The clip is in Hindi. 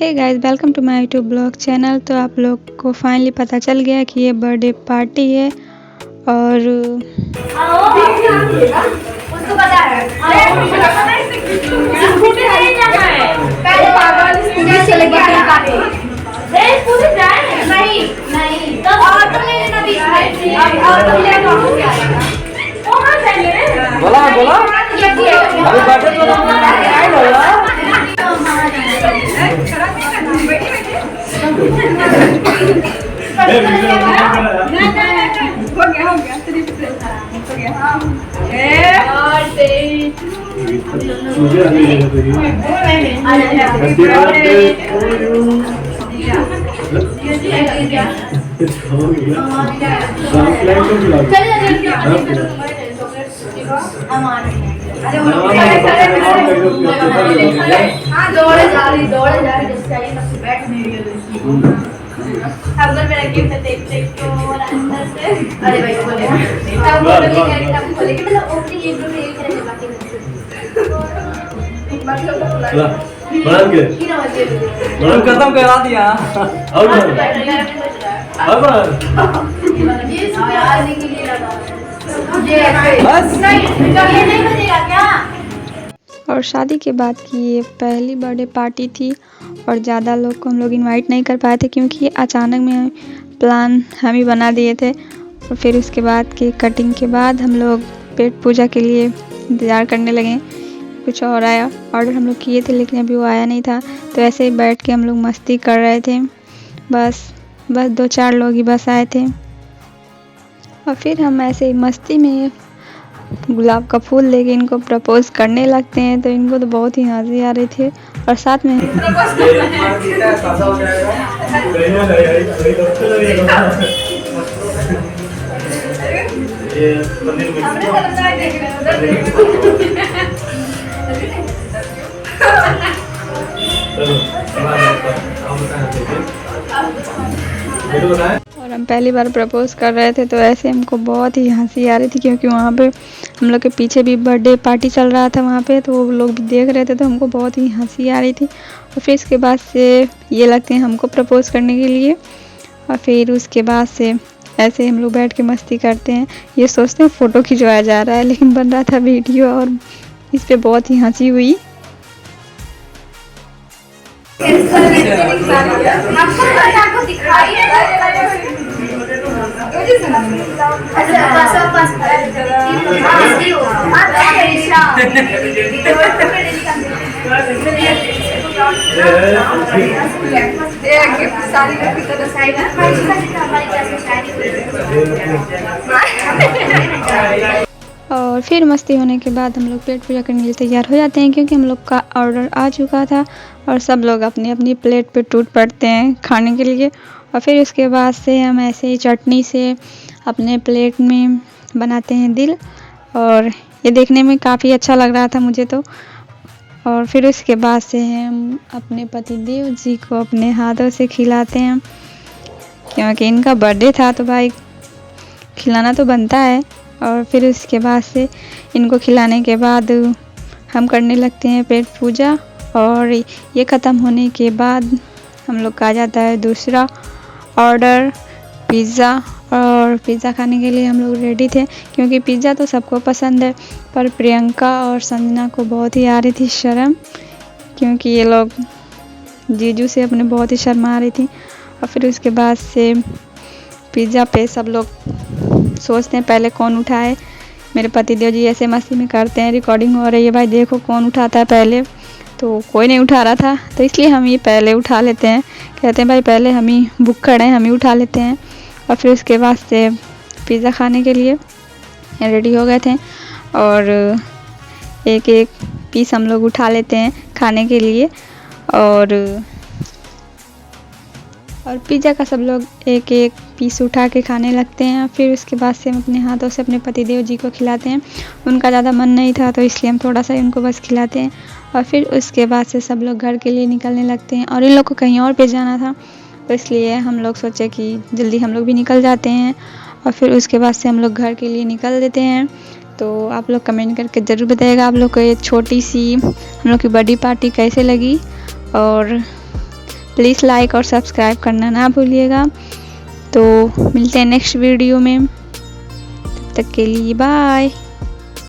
Hey guys, welcome to my YouTube blog channel. तो आप लोग को फाइनली पता चल गया कि ये बर्थडे पार्टी है और उसको पता है नहीं और तुम ले लेना बीच में और तुम ले लो बोला अभी बर्थडे दौड़े जा रही बैठ नहीं रही अगर मेरा गिफ्ट देख तो अंदर से अरे भाई बोले तब बोले कि मतलब ओपनिंग एक दो एक तरह से बाकी बना के खत्म करा दिया यार के लिए लगा बस नहीं बजेगा क्या। और शादी के बाद की ये पहली बर्थडे पार्टी थी और ज़्यादा लोग को हम लोग इनवाइट नहीं कर पाए थे क्योंकि अचानक में प्लान हम ही बना दिए थे। और फिर उसके बाद केक कटिंग के बाद हम लोग पेट पूजा के लिए इंतज़ार करने लगे। कुछ और आया, ऑर्डर हम लोग किए थे लेकिन अभी वो आया नहीं था, तो ऐसे ही बैठ के हम लोग मस्ती कर रहे थे। बस 2-4 लोग ही बस आए थे और फिर हम ऐसे ही मस्ती में गुलाब का फूल लेके इनको प्रपोज करने लगते हैं। तो इनको तो बहुत ही हंसी आ रही थी और साथ में और हम पहली बार प्रपोज कर रहे थे तो ऐसे हमको बहुत ही हंसी आ रही थी क्योंकि वहाँ पे हम लोग के पीछे भी बर्थडे पार्टी चल रहा था वहाँ पे, तो वो लोग भी देख रहे थे तो हमको बहुत ही हंसी आ रही थी। और फिर इसके बाद से ये लगते हैं हमको प्रपोज करने के लिए और फिर उसके बाद से ऐसे हम लोग बैठ के मस्ती करते हैं। ये सोचते हैं फ़ोटो खिंचवाया जा रहा है लेकिन बन रहा था वीडियो और इस पर बहुत ही हंसी हुई। और फिर मस्ती होने के बाद हम लोग पेट पूजा करने के लिए तैयार हो जाते हैं क्योंकि हम लोग का ऑर्डर आ चुका था और सब लोग अपनी अपनी प्लेट पे टूट पड़ते हैं खाने के लिए। और फिर उसके बाद से हम ऐसे ही चटनी से अपने प्लेट में बनाते हैं दिल और ये देखने में काफ़ी अच्छा लग रहा था मुझे तो। और फिर उसके बाद से हम अपने पतिदेव जी को अपने हाथों से खिलाते हैं क्योंकि इनका बर्थडे था तो भाई खिलाना तो बनता है। और फिर उसके बाद से इनको खिलाने के बाद हम करने लगते हैं पेट पूजा और ये ख़त्म होने के बाद हम लोग का आ जाता है दूसरा ऑर्डर पिज़्ज़ा। और पिज़्ज़ा खाने के लिए हम लोग रेडी थे क्योंकि पिज़्ज़ा तो सबको पसंद है, पर प्रियंका और संजना को बहुत ही आ रही थी शर्म क्योंकि ये लोग जीजू से अपने बहुत ही शर्मा रही थी। और फिर उसके बाद से पिज़्ज़ा पे सब लोग सोचते हैं पहले कौन उठाए। मेरे पतिदेव जी ऐसे मस्ती में करते हैं, रिकॉर्डिंग हो रही है भाई देखो कौन उठाता है पहले, तो कोई नहीं उठा रहा था तो इसलिए हम ये पहले उठा लेते हैं। कहते हैं भाई पहले हम ही बुक करें, हम ही उठा लेते हैं। और फिर उसके बाद से पिज़्ज़ा खाने के लिए रेडी हो गए थे और एक एक पीस हम लोग उठा लेते हैं खाने के लिए। और पिज़्ज़ा का सब लोग एक एक पीस उठा के खाने लगते हैं। फिर उसके बाद से हम अपने हाथों से अपने पतिदेव जी को खिलाते हैं। उनका ज़्यादा मन नहीं था तो इसलिए हम थोड़ा सा उनको बस खिलाते हैं। और फिर उसके बाद से सब लोग घर के लिए निकलने लगते हैं और इन लोग को कहीं और पे जाना था तो इसलिए हम लोग सोचे कि जल्दी हम लोग भी निकल जाते हैं। और फिर उसके बाद से हम लोग घर के लिए निकल देते हैं। तो आप लोग कमेंट करके ज़रूर बताइएगा आप लोग को ये छोटी सी हम लोग की बर्थडे पार्टी कैसे लगी। और प्लीज़ लाइक और सब्सक्राइब करना ना भूलिएगा। तो मिलते हैं नेक्स्ट वीडियो में, तब तक के लिए बाय।